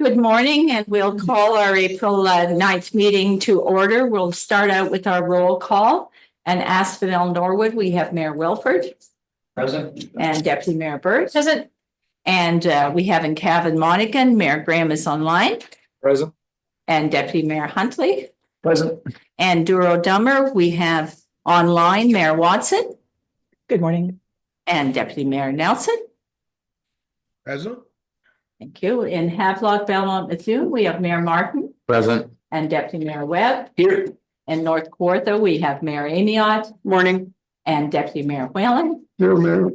Good morning, and we'll call our April 9th meeting to order. We'll start out with our roll call. And Asphodel Norwood, we have Mayor Wilford. Present. And Deputy Mayor Burt. Present. And we have in Cavan Monaghan, Mayor Graham is online. Present. And Deputy Mayor Huntley. Present. And Douro Dummer, we have online Mayor Watson. Good morning. And Deputy Mayor Nelson. Present. Thank you. In Havelock, Belmont, Methuen, we have Mayor Martin. Present. And Deputy Mayor Webb. Here. In North Kawartha, we have Mayor Amiot. Morning. And Deputy Mayor Whalen. Here, Mayor.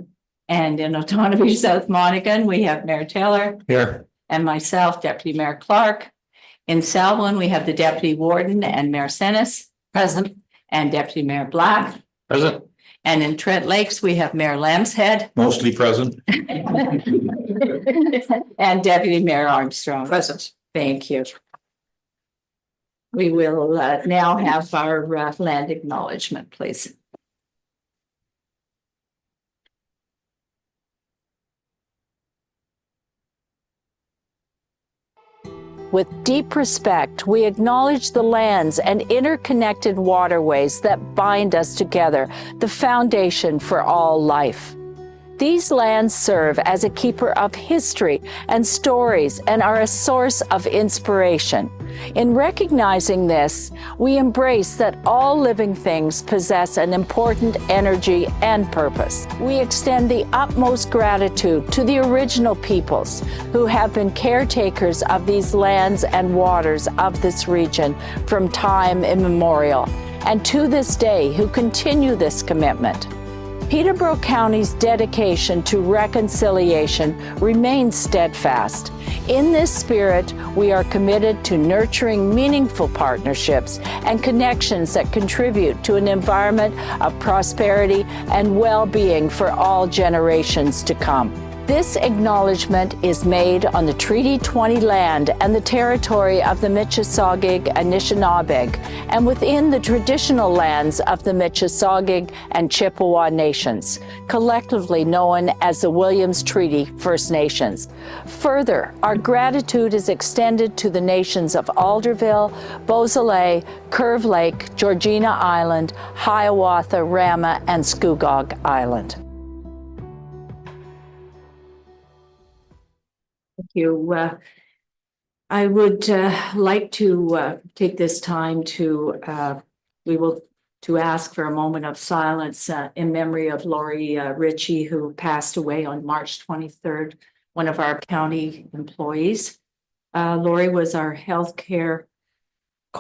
And in Autonomy South Monaghan, we have Mayor Taylor Here. and myself, Deputy Mayor Clark. In Selwyn, we have the Deputy Warden and Mayor Senes. Present. And Deputy Mayor Black. Present. And in Trent Lakes, we have Mayor Lambshead. Mostly present. And Deputy Mayor Armstrong. Present. Thank you. We will now have our land acknowledgement, please. With deep respect, we acknowledge the lands and interconnected waterways that bind us together, the foundation for all life. These lands serve as a keeper of history and stories and are a source of inspiration. In recognizing this, we embrace that all living things possess an important energy and purpose. We extend the utmost gratitude to the original peoples who have been caretakers of these lands and waters of this region from time immemorial, and to this day who continue this commitment. Peterborough County's dedication to reconciliation remains steadfast. In this spirit, we are committed to nurturing meaningful partnerships and connections that contribute to an environment of prosperity and well-being for all generations to come. This acknowledgement is made on the Treaty 20 land and the territory of the Mississauga Anishinaabe, and within the traditional lands of the Mississauga and Chippewa nations, collectively known as the Williams Treaty First Nations. Further, our gratitude is extended to the nations of Alderville, Beausoleil, Curve Lake, Georgina Island, Hiawatha, Rama, and Scugog Island. Thank you. I would like to take this time to ask for a moment of silence in memory of Lori Ritchie, who passed away on March 23rd, one of our county employees. Lori was our healthcare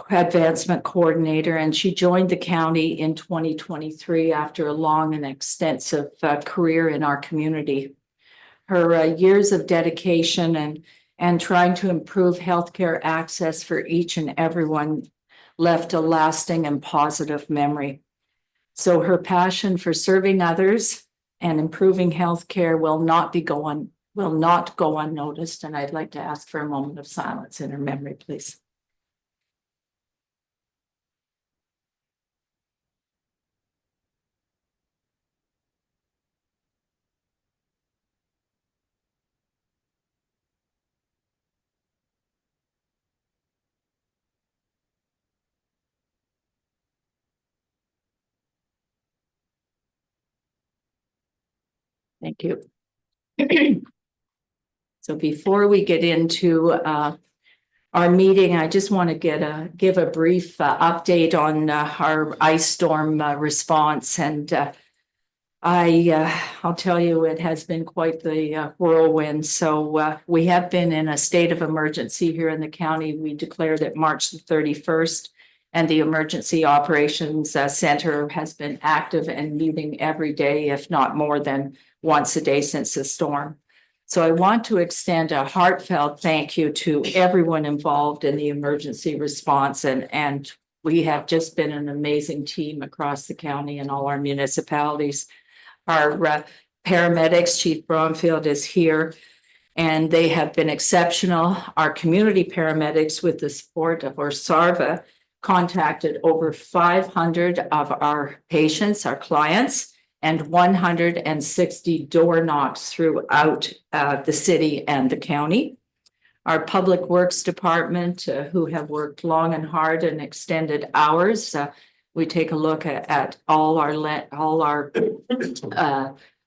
advancement coordinator, and she joined the county in 2023 after a long and extensive career in our community. Her years of dedication and trying to improve healthcare access for each and everyone left a lasting and positive memory. So her passion for serving others and improving healthcare will not go unnoticed. And I'd like to ask for a moment of silence in her memory, please. Thank you. So before we get into our meeting, I just want to give a brief update on our ice storm response. And I'll tell you, it has been quite the whirlwind. So we have been in a state of emergency here in the county. We declared it March the 31st. And the Emergency Operations Center has been active and meeting every day, if not more than once a day since the storm. So I want to extend a heartfelt thank you to everyone involved in the emergency response. And we have just been an amazing team across the county and all our municipalities. Our paramedics, Chief Bromfield, is here, and they have been exceptional. Our community paramedics, with the support of ORSARVA, contacted over 500 of our patients, our clients, and 160 door knocks throughout the city and the county. Our Public Works Department, who have worked long and hard and extended hours. We take a look at all our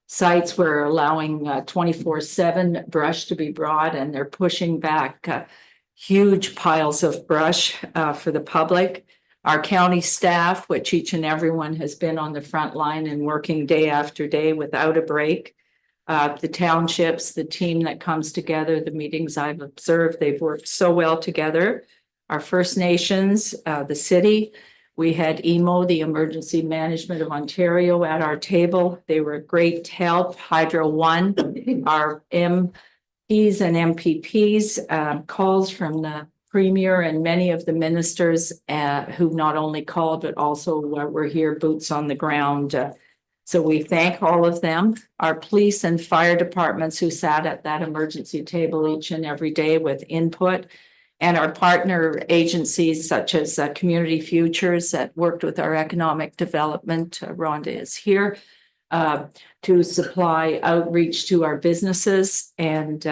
sites. We're allowing 24/7 brush to be brought, and they're pushing back huge piles of brush for the public. Our county staff, which each and everyone has been on the front line and working day after day without a break. The townships, the team that comes together, the meetings I've observed, they've worked so well together. Our First Nations, the city, we had EMO, the Emergency Management of Ontario, at our table. They were a great help. Hydro One, our MPs and MPPs, calls from the Premier and many of the ministers who not only called, but also were here, boots on the ground. So we thank all of them, our police and fire departments who sat at that emergency table each and every day with input, and our partner agencies such as Community Futures that worked with our economic development. Rhonda is here to supply outreach to our businesses. And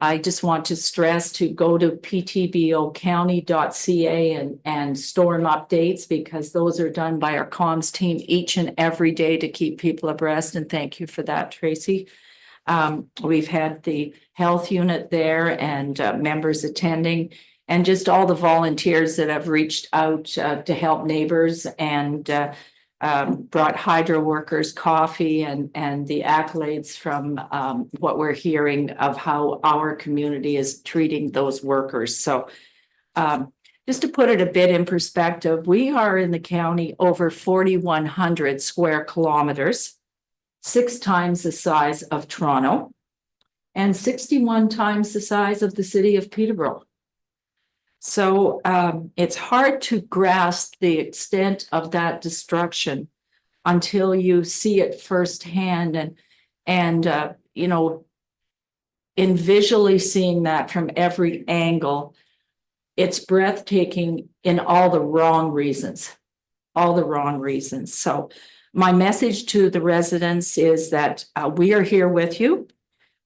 I just want to stress to go to ptbocounty.ca and storm updates, because those are done by our comms team each and every day to keep people abreast. And thank you for that, Tracy. We've had the health unit there and members attending, and just all the volunteers that have reached out to help neighbors and brought hydro workers coffee and the accolades from what we're hearing of how our community is treating those workers. So just to put it a bit in perspective, we are in the county over 4,100 square kilometers, 6 times the size of Toronto, and 61 times the size of the city of Peterborough. So it's hard to grasp the extent of that destruction until you see it firsthand, and you know, in visually seeing that from every angle, it's breathtaking in all the wrong reasons, So my message to the residents is that we are here with you.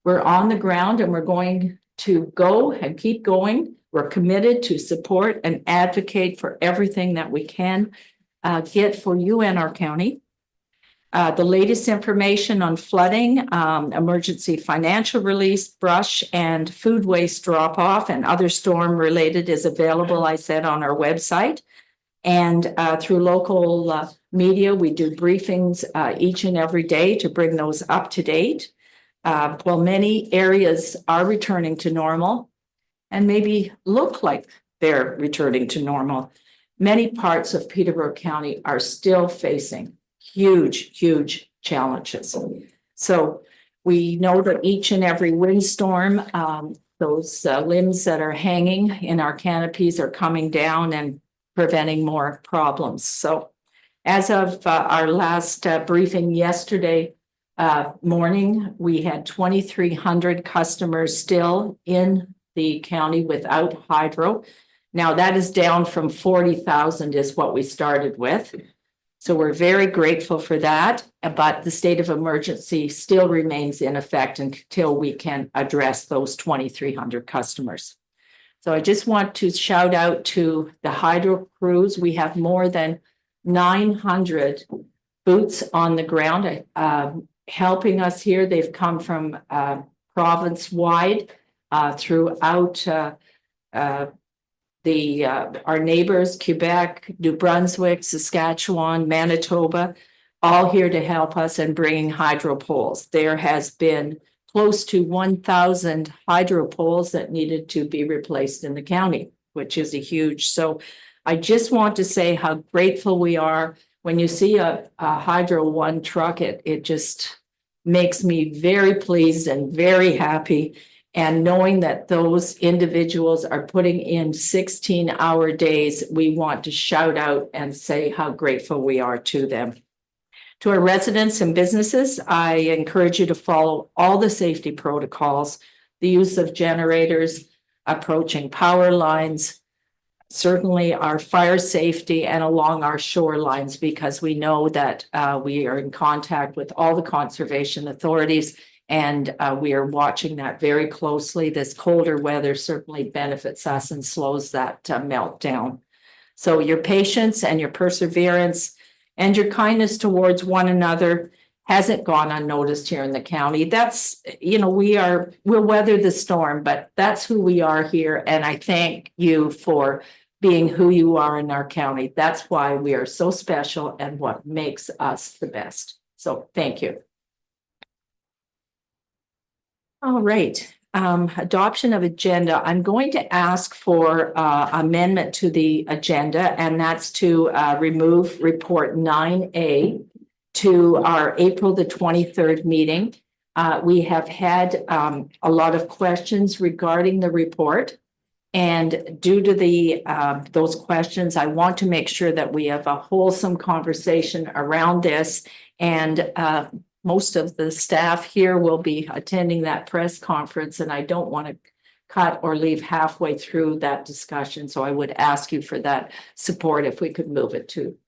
We're on the ground and we're going to go and keep going. We're committed to support and advocate for everything that we can get for you and our county. The latest information on flooding, emergency financial release, brush and food waste drop off and other storm related is available, I said, on our website. And through local media, we do briefings each and every day to bring those up to date. While many areas are returning to normal and maybe look like they're returning to normal, many parts of Peterborough County are still facing huge challenges. So we know that each and every windstorm, those limbs that are hanging in our canopies are coming down and preventing more problems. So as of our last briefing yesterday morning, we had 2,300 customers still in the county without hydro. Now that is down from 40,000 is what we started with. So we're very grateful for that, but the state of emergency still remains in effect until we can address those 2,300 customers. So I just want to shout out to the hydro crews. We have more than 900 boots on the ground helping us here. They've come from province-wide throughout our neighbors, Quebec, New Brunswick, Saskatchewan, Manitoba, all here to help us in bringing hydro poles. There has been close to 1,000 hydro poles that needed to be replaced in the county, which is a huge. So I just want to say how grateful we are. When you see a Hydro One truck, it just makes me very pleased and very happy. And knowing that those individuals are putting in 16-hour days, we want to shout out and say how grateful we are to them. To our residents and businesses, I encourage you to follow all the safety protocols, the use of generators, approaching power lines, certainly our fire safety and along our shorelines, because we know that we are in contact with all the conservation authorities And we are watching that very closely. This colder weather certainly benefits us and slows that meltdown. So your patience and your perseverance and your kindness towards one another hasn't gone unnoticed here in the county. That's, we'll weather the storm, but that's who we are here. And I thank you for being who you are in our county. That's why we are so special and what makes us the best. So thank you. All right. Adoption of agenda. I'm going to ask for amendment to the agenda, and that's to remove report 9A to our April the 23rd meeting. We have had a lot of questions regarding the report. And due to those questions, I want to make sure that we have a wholesome conversation around this. And most of the staff here will be attending that press conference, and I don't want to cut or leave halfway through that discussion. So I would ask you for that support if we could move it to.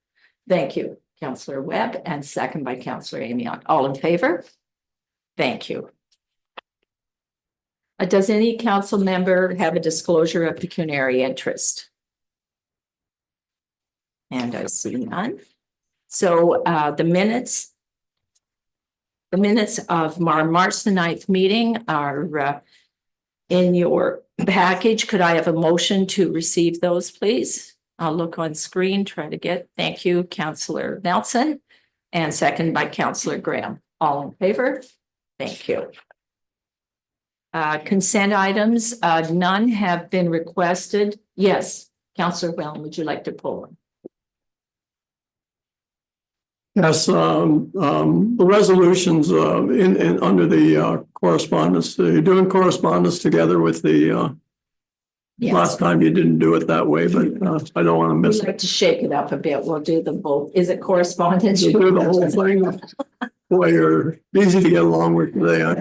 Thank you, Councillor Webb, and second by Councillor Amiot. All in favor? Thank you. Does any council member have a disclosure of pecuniary interest? And I see none. So the minutes of our March the 9th meeting are in your package. Could I have a motion to receive those, please? I'll look on screen, try to get, thank you, Councillor Nelson, and second by Councillor Graham. All in favor? Thank you. Consent items, none have been requested. Yes, Councillor Whelan, would you like to pull them? Yes, the resolutions in under the correspondence, you're doing correspondence together with the Yes. last time you didn't do it that way, but I don't want to miss We'd it. like to shake it up a bit. We'll do them both. Is it correspondence? You do the whole thing. Boy, you're easy to get along with today. Huh?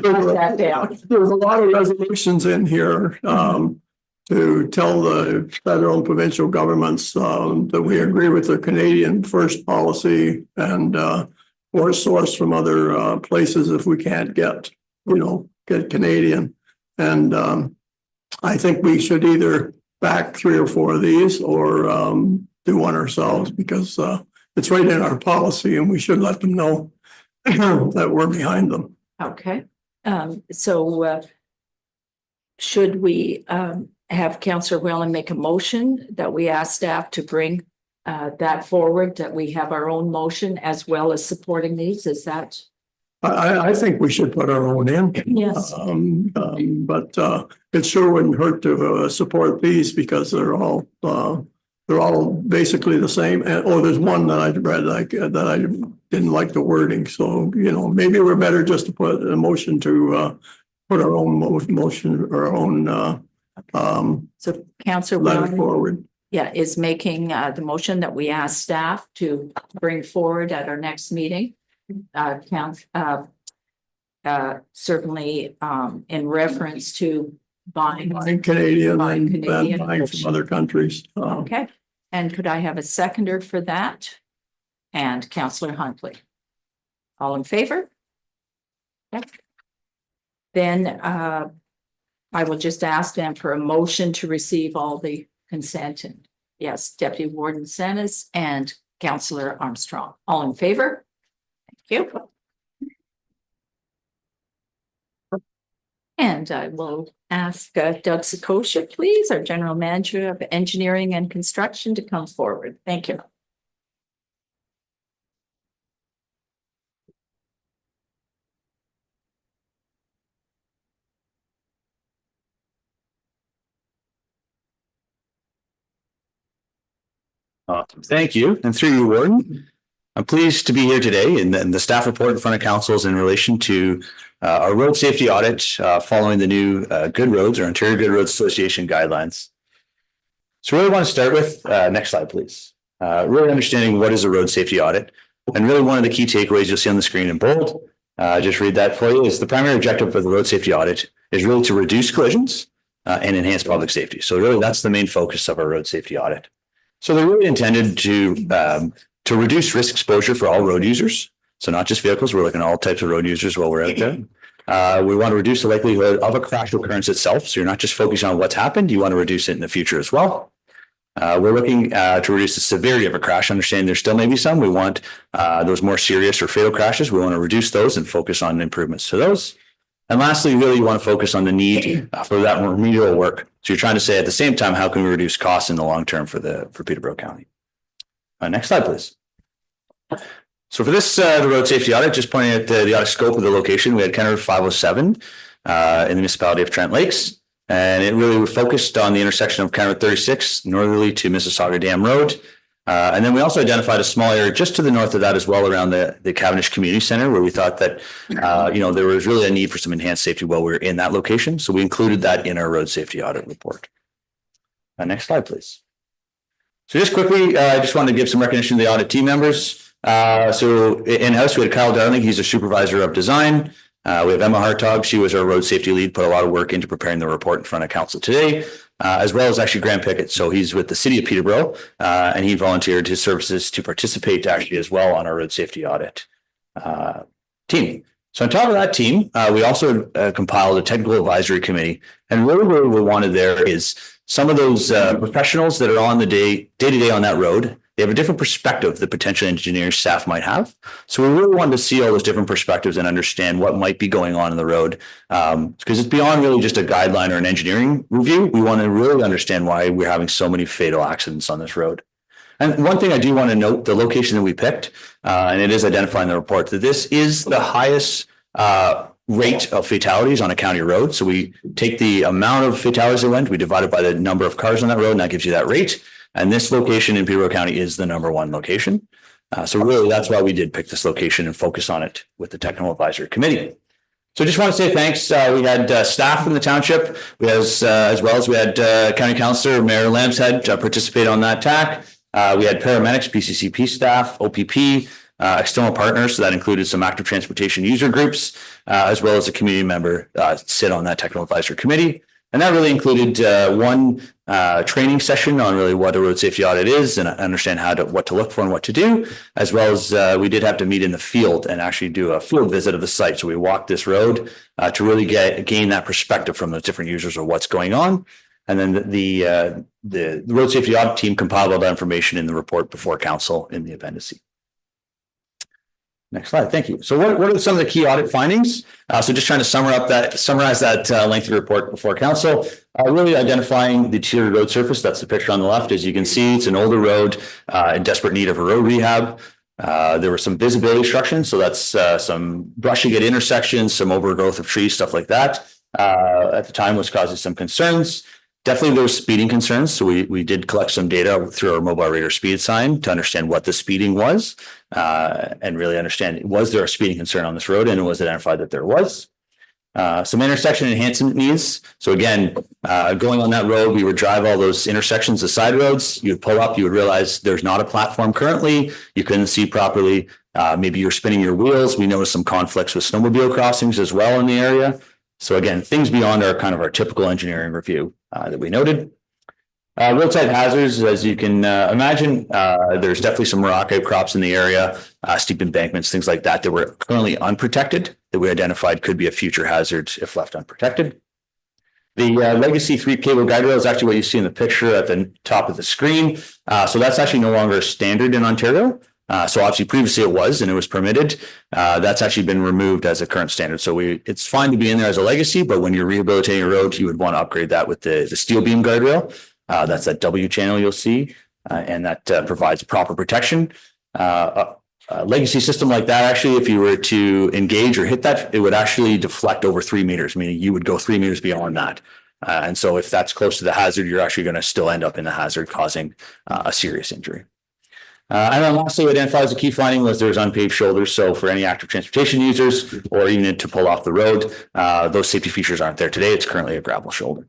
Write that down. There's a lot of resolutions in here to tell the federal and provincial governments that we agree with the Canadian first policy and or source from other places if we can't get Canadian. And I think we should either back 3 or 4 of these or do one ourselves because it's right in our policy and we should let them know that we're behind them. Okay, so should we have Councillor Whelan make a motion that we ask staff to bring that forward, that we have our own motion as well as supporting these? Is that? I think we should put our own in. Yes. But it sure wouldn't hurt to support these because they're all basically the same. And there's one that I read that I didn't like the wording. So maybe we're better just to put a motion to put our own motion or our own So Councillor letter Whelan, forward. yeah, is making the motion that we ask staff to bring forward at our next meeting. Certainly in reference to buying. Canadian Buying and Canadian. buying from other countries. Okay, and could I have a seconder for that? And Councillor Huntley. All in favor? Okay. Then I will just ask them for a motion to receive all the consent. And yes, Deputy Warden Senes and Councillor Armstrong. All in favor? Thank you. And I will ask Doug Sakosha, please, our General Manager of Engineering and Construction, to come forward. Thank you. Awesome. Thank you. And through you, Warden, I'm pleased to be here today and the staff report in front of council is in relation to our road safety audit following the new Good Roads or Ontario Good Roads Association guidelines. So really want to start with, next slide, please. Really understanding what is a road safety audit. And really one of the key takeaways you'll see on the screen in bold, just read that for you, is the primary objective of the road safety audit is really to reduce collisions and enhance public safety. So really that's the main focus of our road safety audit. So they're really intended to reduce risk exposure for all road users So not just vehicles, we're looking at all types of road users while we're out there. We want to reduce the likelihood of a crash occurrence itself. So you're not just focusing on what's happened, you want to reduce it in the future as well. We're looking to reduce the severity of a crash. Understand there still may be some. We want those more serious or fatal crashes. We want to reduce those and focus on improvements to those. And lastly, really you want to focus on the need for that remedial work. So you're trying to say at the same time, how can we reduce costs in the long term for Peterborough County? Next slide, please. So for this, the road safety audit, just pointing at the audit scope of the location, we had County Road 507 in the municipality of Trent Lakes. And it really focused on the intersection of County Road 36 northerly to Mississauga Dam Road. And then we also identified a small area just to the north of that as well around the Cavendish Community Center, where we thought that, there was really a need for some enhanced safety while we were in that location. So we included that in our road safety audit report. Next slide, please. So just quickly, I just wanted to give some recognition to the audit team members. So in-house, we had Kyle Darling, he's a supervisor of design. We have Emma Hartog, she was our road safety lead, put a lot of work into preparing the report in front of council today, as well as actually Graham Pickett. So he's with the city of Peterborough, and he volunteered his services to participate actually as well on our road safety audit team. So on top of that team, we also compiled a technical advisory committee, and really what we wanted there is some of those professionals that are on the day-to-day on that road. They have a different perspective that potential engineering staff might have. So we really wanted to see all those different perspectives and understand what might be going on in the road. Because it's beyond really just a guideline or an engineering review. We want to really understand why we're having so many fatal accidents on this road. And one thing I do want to note, the location that we picked, and it is identified in the report, that this is the highest rate of fatalities on a county road. So we take the amount of fatalities that went, we divide it by the number of cars on that road, and that gives you that rate. And this location in Peterborough County is the #1 location. So really, that's why we did pick this location and focus on it with the Technical Advisory Committee. So I just want to say thanks. We had staff from the township. We had, as well as we had County Councillor Mayor Lambshead participate on that TAC. We had paramedics, PCCP staff, OPP, external partners. So that included some active transportation user groups, as well as a community member sit on that Technical Advisory Committee. And that really included one training session on really what a road safety audit is and understand what to look for and what to do, as well as we did have to meet in the field and actually do a field visit of the site. So we walked this road to really gain that perspective from those different users of what's going on. And then the road safety audit team compiled all that information in the report before council in the appendice. Next slide. Thank you. So what are some of the key audit findings? So just trying to summarize that lengthy report before council, really identifying the deteriorated road surface. That's the picture on the left. As you can see, it's an older road in desperate need of a road rehab. There were some visibility obstructions. So that's some brushing at intersections, some overgrowth of trees, stuff like that. At the time was causing some concerns. Definitely there was speeding concerns. So we did collect some data through our mobile radar speed sign to understand what the speeding was and really understand, was there a speeding concern on this road? And it was identified that there was. Some intersection enhancement needs. So again, going on that road, we would drive all those intersections, the side roads, you would pull up, you would realize there's not a platform currently. You couldn't see properly. Maybe you're spinning your wheels. We noticed some conflicts with snowmobile crossings as well in the area. So again, things beyond our typical engineering review that we noted. Roadside hazards, as you can imagine, there's definitely some rock outcrops in the area, steep embankments, things like that were currently unprotected that we identified could be a future hazard if left unprotected. The Legacy 3 cable guide rail is actually what you see in the picture at the top of the screen. So that's actually no longer a standard in Ontario. So obviously previously it was and it was permitted. That's actually been removed as a current standard. So it's fine to be in there as a legacy, but when you're rehabilitating a road, you would want to upgrade that with the steel beam guardrail. That's that W channel you'll see, and that provides proper protection. A legacy system like that, actually, if you were to engage or hit that, it would actually deflect over 3 meters, meaning you would go 3 meters beyond that. And so if that's close to the hazard, you're actually going to still end up in the hazard, causing a serious injury. And then lastly, identified as a key finding was there's unpaved shoulders. So for any active transportation users or even to pull off the road, those safety features aren't there today. It's currently a gravel shoulder.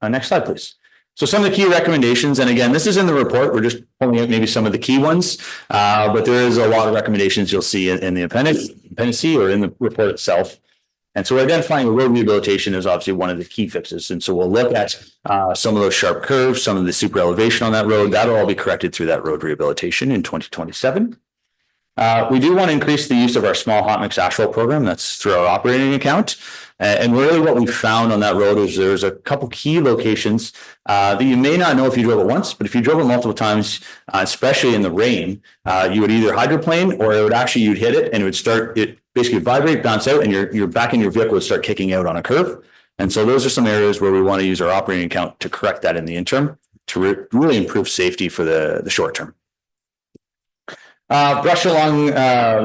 Next slide, please. So some of the key recommendations, and again, this is in the report. We're just pulling out maybe some of the key ones, but there is a lot of recommendations you'll see in the appendix or in the report itself. And so we're identifying road rehabilitation is obviously one of the key fixes. And so we'll look at some of those sharp curves, some of the super elevation on that road. That'll all be corrected through that road rehabilitation in 2027. We do want to increase the use of our small hot mix asphalt program. That's through our operating account. And really what we found on that road is there's a couple key locations that you may not know if you drove it once, but if you drove it multiple times, especially in the rain, you would either hydroplane or it would actually, you'd hit it and it would start, it basically vibrate, bounce out, and your back in your vehicle would start kicking out on a curve. And so those are some areas where we want to use our operating account to correct that in the interim to really improve safety for the short term. Brush along,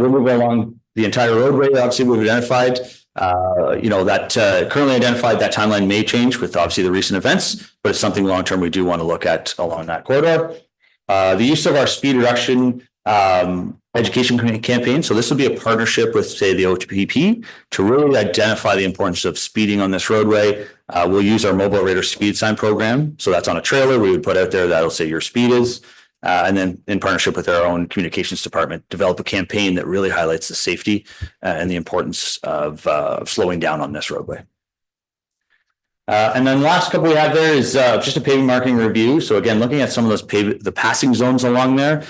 removal along the entire roadway. Obviously, we've identified, that currently identified, that timeline may change with obviously the recent events, but it's something long term we do want to look at along that corridor. The use of our speed reduction education campaign. So this will be a partnership with, say, the OTPP to really identify the importance of speeding on this roadway. We'll use our mobile radar speed sign program. So that's on a trailer we would put out there that'll say your speed is. And then in partnership with our own communications department, develop a campaign that really highlights the safety and the importance of slowing down on this roadway. And then the last couple we have there is just a paving marking review. So again, looking at some of those the passing zones along there,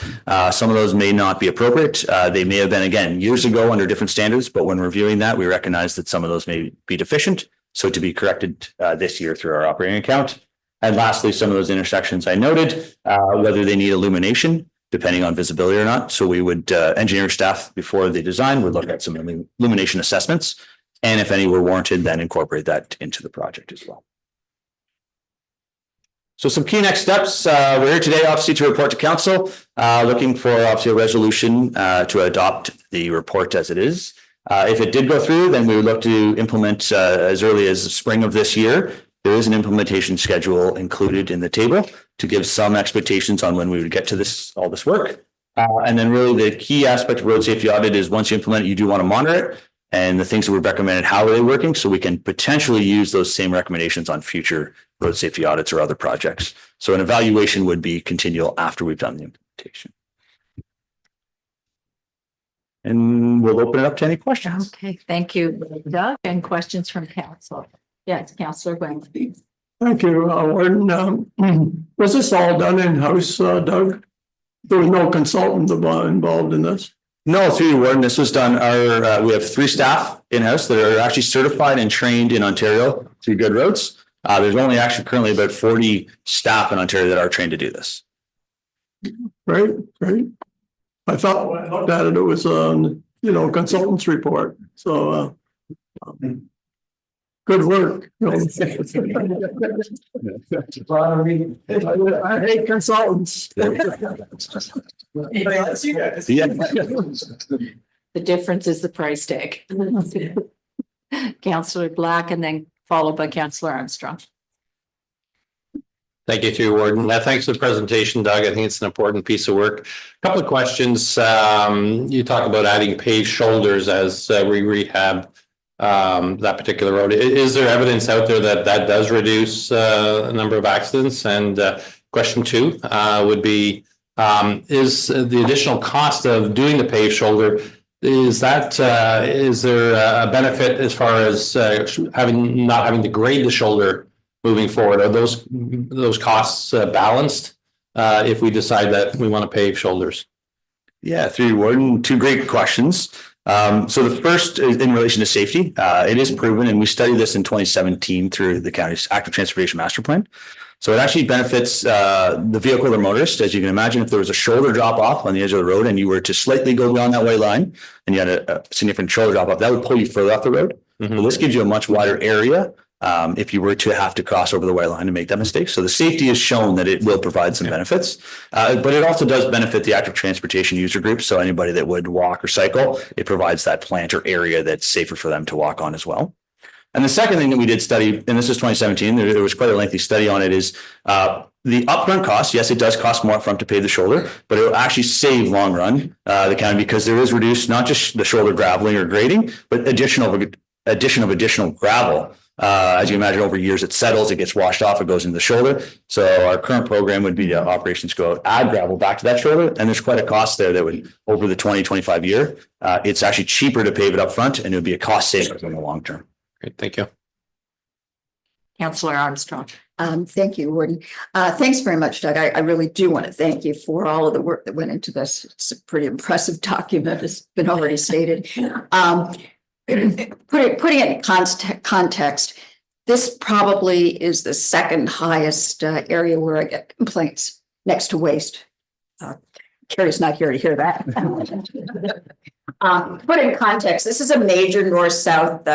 some of those may not be appropriate. They may have been, again, years ago under different standards, but when reviewing that, we recognize that some of those may be deficient. So to be corrected this year through our operating account. And lastly, some of those intersections I noted, whether they need illumination, depending on visibility or not. So we would, engineer staff before the design would look at some illumination assessments. And if any were warranted, then incorporate that into the project as well. So some key next steps. We're here today, obviously, to report to council, looking for obviously a resolution to adopt the report as it is. If it did go through, then we would look to implement as early as the spring of this year. There is an implementation schedule included in the table to give some expectations on when we would get to all this work. And then really the key aspect of road safety audit is once you implement it, you do want to monitor it. And the things that we've recommended, how are they working? So we can potentially use those same recommendations on future road safety audits or other projects. So an evaluation would be continual after we've done the implementation. And we'll open it up to any questions. Okay, thank you, Doug. And questions from council? Yes, Councillor Wang. Thank you, Warden. Was this all done in-house, Doug? There was no consultant involved in this? No, through your warden, this was done. We have 3 staff in-house that are actually certified and trained in Ontario through Good Roads. There's only actually currently about 40 staff in Ontario that are trained to do this. Great. I thought when I looked at it, it was consultant's report. So good work. I hate consultants. The difference is the price tag. Councillor Black and then followed by Councillor Armstrong. Thank you, through Warden. Thanks for the presentation, Doug. I think it's an important piece of work. A couple of questions. You talk about adding paved shoulders as we rehab that particular road. Is there evidence out there that does reduce a number of accidents? And question 2 would be, is the additional cost of doing the paved shoulder, is there a benefit as far as not having to grade the shoulder moving forward? Are those costs balanced if we decide that we want to pave shoulders? Yeah, through Warden, 2 great questions. So the first is in relation to safety. It is proven, and we studied this in 2017 through the county's active transportation master plan. So it actually benefits the vehicle or motorist. As you can imagine, if there was a shoulder drop off on the edge of the road and you were to slightly go beyond that white line and you had a significant shoulder drop off, that would pull you further off the road. Mm-hmm. So this gives you a much wider area if you were to have to cross over the white line and make that mistake. So the safety is shown that it will provide some benefits, but it also does benefit the active transportation user group. So anybody that would walk or cycle, it provides that planter area that's safer for them to walk on as well. And the second thing that we did study, and this is 2017, there was quite a lengthy study on it, is the upfront cost. Yes, it does cost more upfront to pave the shoulder, but it will actually save long run the county because there is reduced not just the shoulder graveling or grading, but addition of additional gravel. As you imagine, over years it settles, it gets washed off, it goes into the shoulder. So our current program would be operations go out, add gravel back to that shoulder, and there's quite a cost there that would over the 20-25 year. It's actually cheaper to pave it up front, and it would be a cost savings in the long term. Great, thank you. Councillor Armstrong. Thank you, Warden. Thanks very much, Doug. I really do want to thank you for all of the work that went into this. It's a pretty impressive document, as has been already stated. Putting it in context, this probably is the second highest area where I get complaints, next to waste. Carrie's not here to hear that. Put in context, this is a major north-south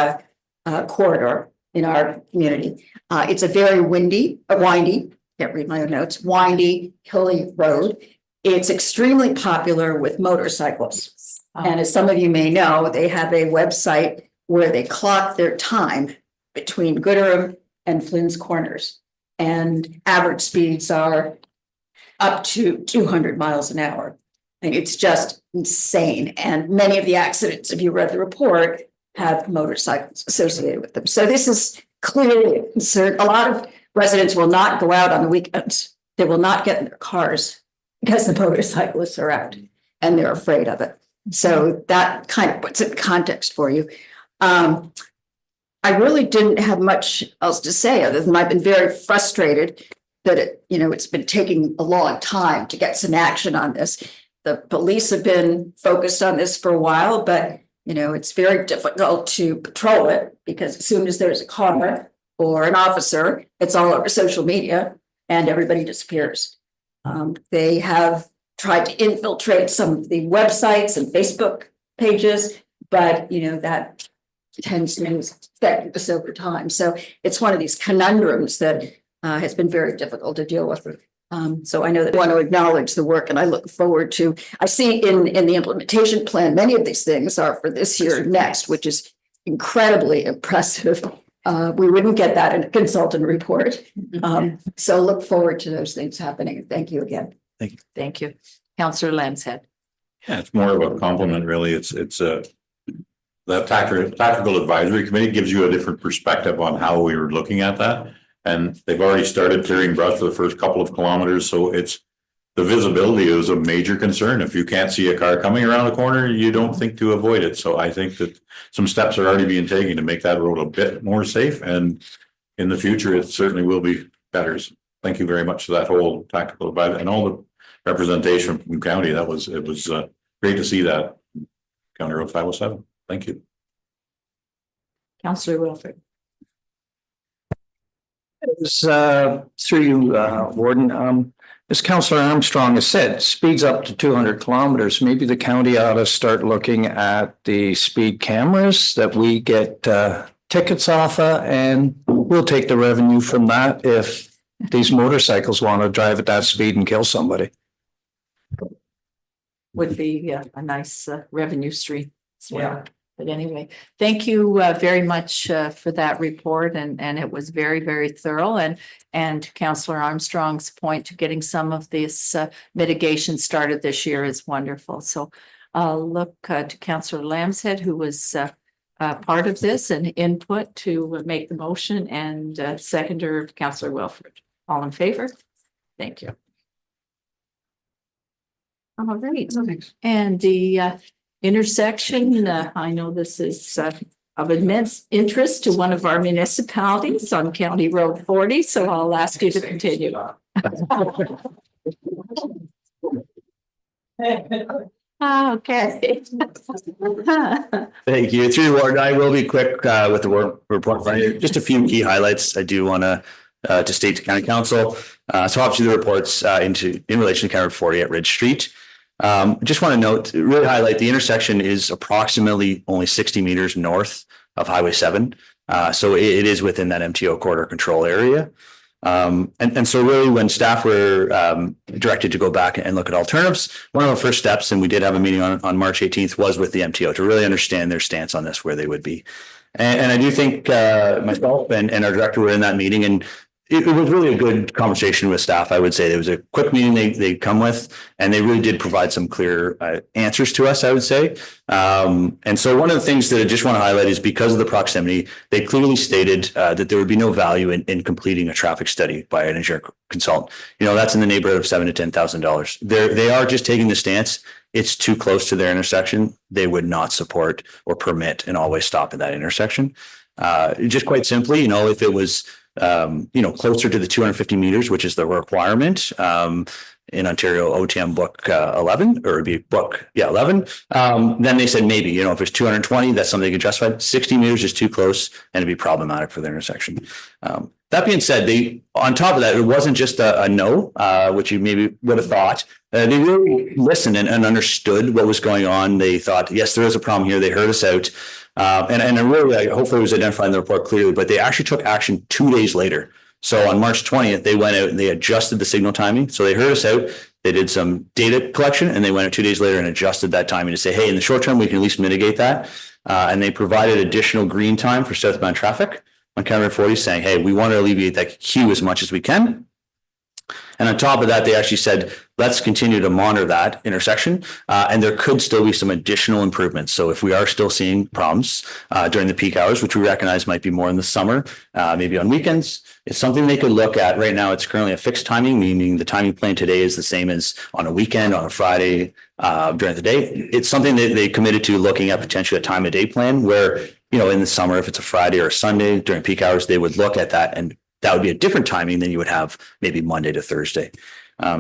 corridor in our community. It's a very windy, can't read my own notes, windy, hilly road. It's extremely popular with motorcyclists. And as some of you may know, they have a website where they clock their time between Gooderham and Flynn's Corners. And average speeds are up to 200 miles an hour. And it's just insane. And many of the accidents, if you read the report, have motorcycles associated with them. So this is clearly a concern. A lot of residents will not go out on the weekends. They will not get in their cars because the motorcyclists are out and they're afraid of it. So that kind of puts it in context for you. I really didn't have much else to say other than I've been very frustrated that it's been taking a long time to get some action on this. The police have been focused on this for a while, but it's very difficult to patrol it because as soon as there's a car or an officer, it's all over social media and everybody disappears. They have tried to infiltrate some of the websites and Facebook pages, but that tends to affect us over time. So it's one of these conundrums that has been very difficult to deal with. So I know that I want to acknowledge the work and I look forward to, I see in the implementation plan, many of these things are for this year next, which is incredibly impressive. We wouldn't get that in a consultant report. So look forward to those things happening. Thank you again. Thank you. Councillor Lambshead. Yeah, it's more of a compliment, really. It's the tactical advisory committee gives you a different perspective on how we were looking at that. And they've already started clearing brush for the first couple of kilometers. So the visibility is a major concern. If you can't see a car coming around the corner, you don't think to avoid it. So I think that some steps are already being taken to make that road a bit more safe. And in the future, it certainly will be better. So thank you very much for that whole tactical advice and all the representation from county. It was great to see that. County Road 507. Thank you. Councillor Wilford. It was through you, Warden. As Councillor Armstrong has said, speeds up to 200 kilometers. Maybe the county ought to start looking at the speed cameras that we get tickets off of, and we'll take the revenue from that if these motorcycles want to drive at that speed and kill somebody. Would be a nice revenue stream as well. But anyway, thank you very much for that report, and it was very, very thorough. And Councillor Armstrong's point to getting some of this mitigation started this year is wonderful. So I'll look to Councillor Lambshead, who was part of this and input to make the motion, and seconder Councillor Wilford. All in favor? Thank you. All right, and the intersection, I know this is of immense interest to one of our municipalities on County Road 40, so I'll ask you to continue. Okay. Thank you. Through Warden, I will be quick with the report. Just a few key highlights I do want to state to County Council. So obviously the reports in relation to County Road 40 at Ridge Street. Just want to note, really highlight the intersection is approximately only 60 meters north of Highway 7. So it is within that MTO corridor control area. And so really when staff were directed to go back and look at alternatives, one of our first steps, and we did have a meeting on March 18th, was with the MTO to really understand their stance on this, where they would be. And I do think myself and our director were in that meeting, and it was really a good conversation with staff. I would say there was a quick meeting they come with, and they really did provide some clear answers to us, I would say. And so one of the things that I just want to highlight is because of the proximity, they clearly stated that there would be no value in completing a traffic study by an insurance consultant. That's in the neighborhood of $7,000 to $10,000. They are just taking the stance. It's too close to their intersection. They would not support or permit an always stop at that intersection. Just quite simply, if it was closer to the 250 meters, which is the requirement, in Ontario OTM book 11, or it'd be book, 11. Then they said maybe, if it's 220, that's something they could justify. 60 meters is too close and it'd be problematic for the intersection. That being said, on top of that, it wasn't just a no, which you maybe would have thought. They really listened and understood what was going on. They thought, yes, there is a problem here. They heard us out. And really, hopefully it was identified in the report clearly, but they actually took action 2 days later. So on March 20th, they went out and they adjusted the signal timing. So they heard us out. They did some data collection and they went out 2 days later and adjusted that timing to say, hey, in the short term, we can at least mitigate that. And they provided additional green time for southbound traffic on County Road 40, saying, hey, we want to alleviate that queue as much as we can. And on top of that, they actually said, let's continue to monitor that intersection. And there could still be some additional improvements. So if we are still seeing problems during the peak hours, which we recognize might be more in the summer, maybe on weekends, it's something they could look at. Right now, it's currently a fixed timing, meaning the timing plan today is the same as on a weekend, on a Friday, during the day. It's something that they committed to looking at potentially a time of day plan where, in the summer, if it's a Friday or a Sunday during peak hours, they would look at that, and that would be a different timing than you would have maybe Monday to Thursday.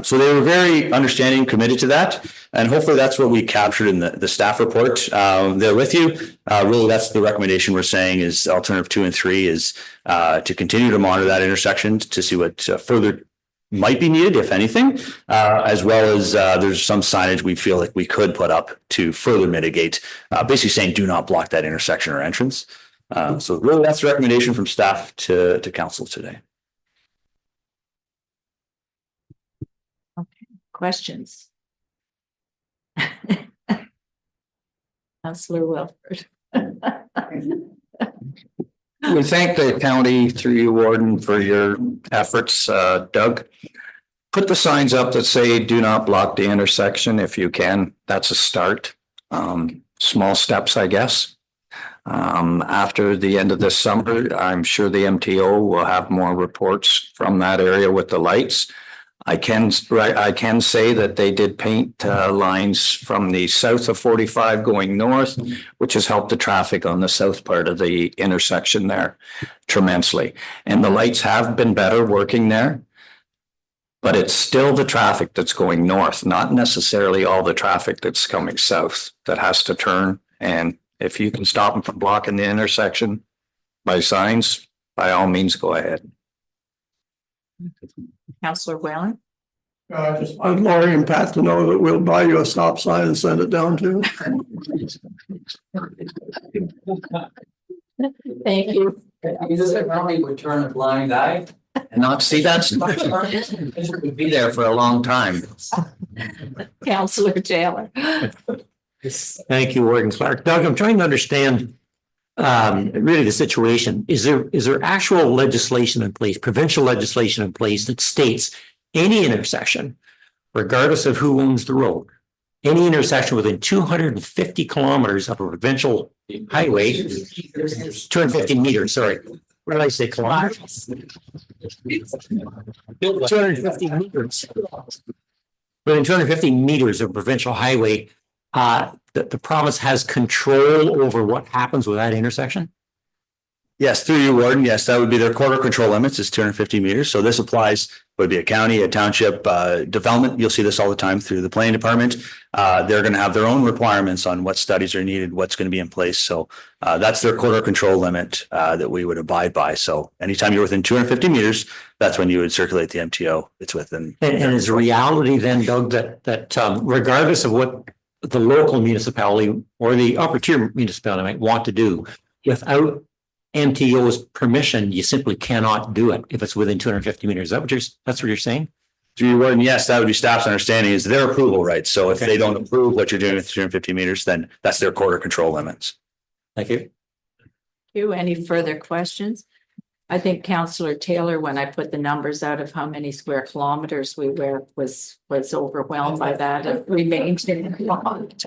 So they were very understanding, committed to that. And hopefully that's what we captured in the staff report there with you. Really, that's the recommendation we're saying is alternative 2 and 3 is to continue to monitor that intersection to see what further might be needed, if anything, as well as there's some signage we feel like we could put up to further mitigate, basically saying do not block that intersection or entrance. So really that's the recommendation from staff to council today. Questions? Councillor Wilford. We thank the county through you, Warden, for your efforts, Doug. Put the signs up that say do not block the intersection if you can. That's a start. Small steps, I guess. After the end of this summer, I'm sure the MTO will have more reports from that area with the lights. I can say that they did paint lines from the south of 45 going north, which has helped the traffic on the south part of the intersection there tremendously. And the lights have been better working there, but it's still the traffic that's going north, not necessarily all the traffic that's coming south that has to turn. And if you can stop them from blocking the intersection by signs, by all means, go ahead. Councillor Whalen. Just want Laurie and Pat to know that we'll buy you a stop sign and send it down to. Thank you. Probably would turn a blind eye and not see that. It would be there for a long time. Councillor Taylor. Thank you, Warden Clark. Doug, I'm trying to understand really the situation. Is there actual legislation in place, provincial legislation in place that states any intersection, regardless of who owns the road, any intersection within 250 kilometers of a provincial highway, 250 meters, sorry. What did I say, kilometers? 250 meters. Within 250 meters of provincial highway, the province has control over what happens with that intersection? Yes, through you, Warden. Yes, that would be their corridor control limits is 250 meters. So this applies, would be a county, a township, development. You'll see this all the time through the planning department. They're going to have their own requirements on what studies are needed, what's going to be in place. So that's their corridor control limit that we would abide by. So anytime you're within 250 meters, that's when you would circulate the MTO. It's within. And is the reality then, Doug, that regardless of what the local municipality or the upper tier municipality might want to do, without MTO's permission, you simply cannot do it if it's within 250 meters. That's what you're saying? And yes, that would be staff's understanding is their approval rights. So if they don't approve what you're doing with 250 meters, then that's their corridor control limits. Thank you. Any further questions? I think Councillor Taylor, when I put the numbers out of how many square kilometers we were, was overwhelmed by that. It remains in kilometers.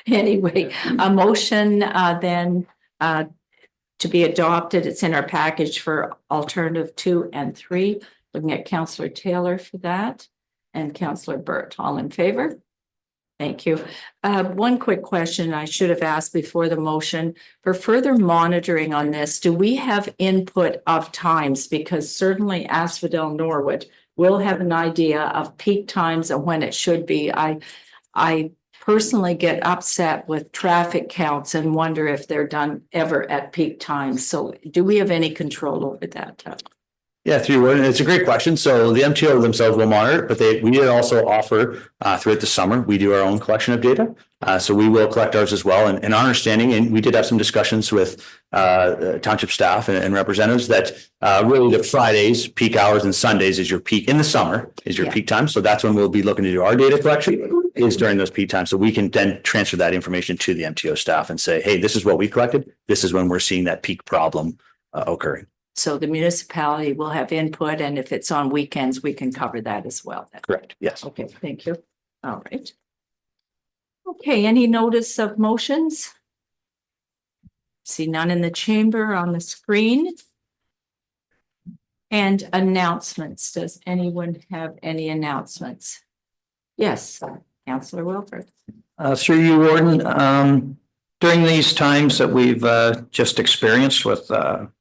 Anyway, a motion then to be adopted. It's in our package for alternative 2 and 3. Looking at Councillor Taylor for that and Councillor Burt. All in favor? Thank you. One quick question I should have asked before the motion. For further monitoring on this, do we have input of times? Because certainly Asphodel Norwood will have an idea of peak times and when it should be. I personally get upset with traffic counts and wonder if they're done ever at peak times. So do we have any control over that? Yeah, through Warden, it's a great question. So the MTO themselves will monitor, but we did also offer throughout the summer, we do our own collection of data. So we will collect ours as well. And our understanding, and we did have some discussions with township staff and representatives that really the Fridays, peak hours and Sundays is your peak in the summer is your peak time. So that's when we'll be looking to do our data collection is during those peak times. So we can then transfer that information to the MTO staff and say, hey, this is what we collected. This is when we're seeing that peak problem occurring. So the municipality will have input, and if it's on weekends, we can cover that as well. Correct. Yes. Okay, thank you. All right. Okay, any notice of motions? See none in the chamber on the screen. And announcements. Does anyone have any announcements? Yes, Councillor Wilford. Through you, Warden, during these times that we've just experienced with the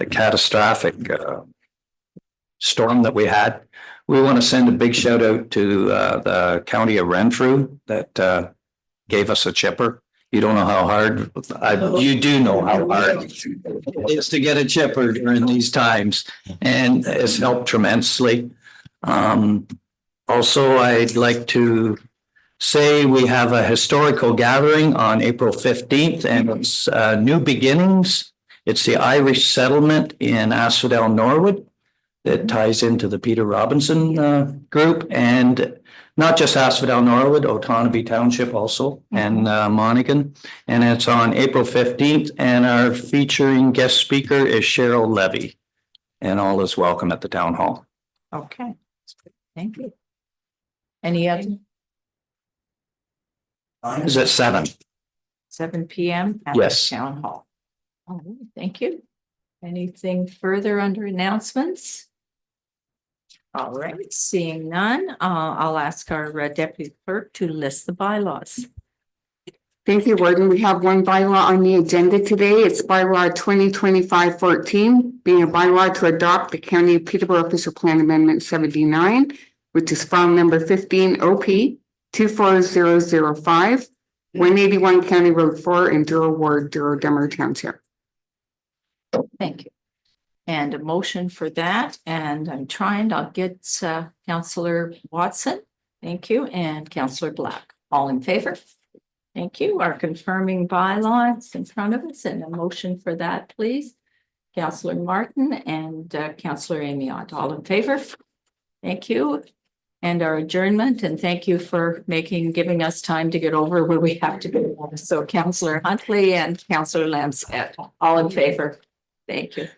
catastrophic storm that we had, we want to send a big shout out to the county of Renfrew that gave us a chipper. You don't know how hard, you do know how hard it is to get a chipper during these times, and it's helped tremendously. Also, I'd like to say we have a historical gathering on April 15th, and it's New Beginnings. It's the Irish settlement in Asphodel Norwood that ties into the Peter Robinson group, and not just Asphodel Norwood, Otonabee Township also, and Monaghan. And it's on April 15th, and our featuring guest speaker is Cheryl Levy, and all is welcome at the town hall. Okay, thank you. Any other? Is it 7? 7 p.m. at the Yes. town hall. All right, thank you. Anything further under announcements? All right, seeing none, I'll ask our deputy clerk to list the bylaws. Thank you, Warden. We have one bylaw on the agenda today. It's bylaw 2025-14, being a bylaw to adopt the County of Peterborough Official Plan Amendment 79, which is file number 15 OP 24005, 181 County Road 4 in Durrow Ward, Durrow Dummer Township. Thank you. And a motion for that, and I'll get Councillor Watson. Thank you, and Councillor Black. All in favor? Thank you. Our confirming bylaws in front of us, and a motion for that, please. Councillor Martin and Councillor Amiot. All in favor? Thank you. And our adjournment, and thank you for giving us time to get over where we have to go. So Councillor Huntley and Councillor Lamstead, all in favor. Thank you.